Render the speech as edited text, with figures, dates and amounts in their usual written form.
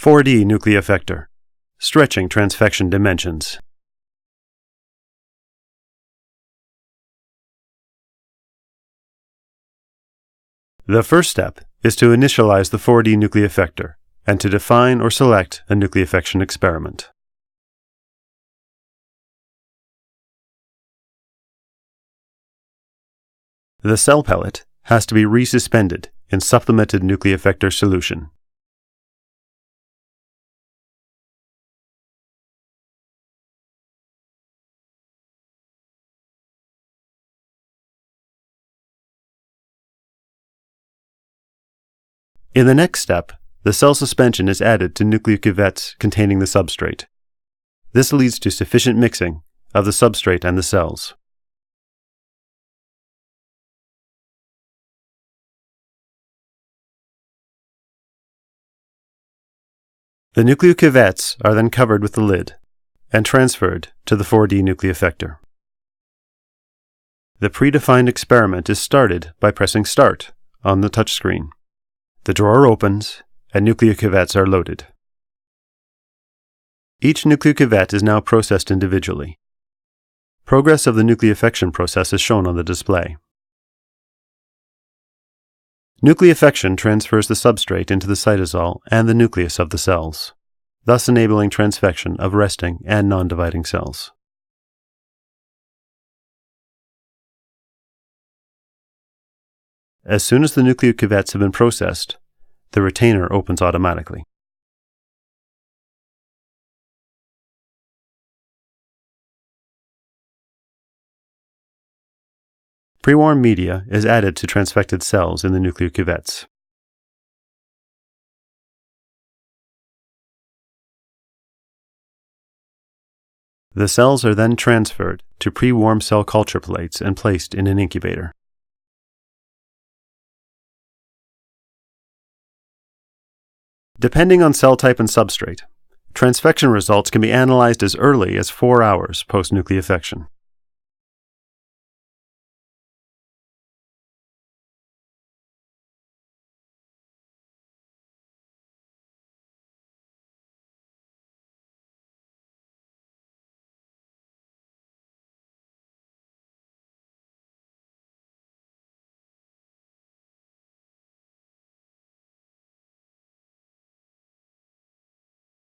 4D-Nucleofector, stretching transfection dimensions. The first step is to initialize the 4D-Nucleofector and to define or select a nucleofection experiment. The cell pellet has to be resuspended in supplemented nucleofector solution. In the next step, the cell suspension is added to nucleocuvettes containing the substrate. This leads to sufficient mixing of the substrate and the cells. The nucleocuvettes are then covered with the lid and transferred to the 4D-Nucleofector. The predefined experiment is started by pressing Start on the touchscreen. The drawer opens and nucleocuvettes are loaded. Each nucleocuvette is now processed individually. Progress of the nucleofection process is shown on the display. Nucleofection transfers the substrate into the cytosol and the nucleus of the cells, thus enabling transfection of resting and non-dividing cells. As soon as the nucleocuvettes have been processed, the retainer opens automatically. Pre-warm media is added to transfected cells in the nucleocuvettes. The cells are then transferred to pre-warm cell culture plates and placed in an incubator. Depending on cell type and substrate, transfection results can be analyzed as early as 4 hours post-nucleofection.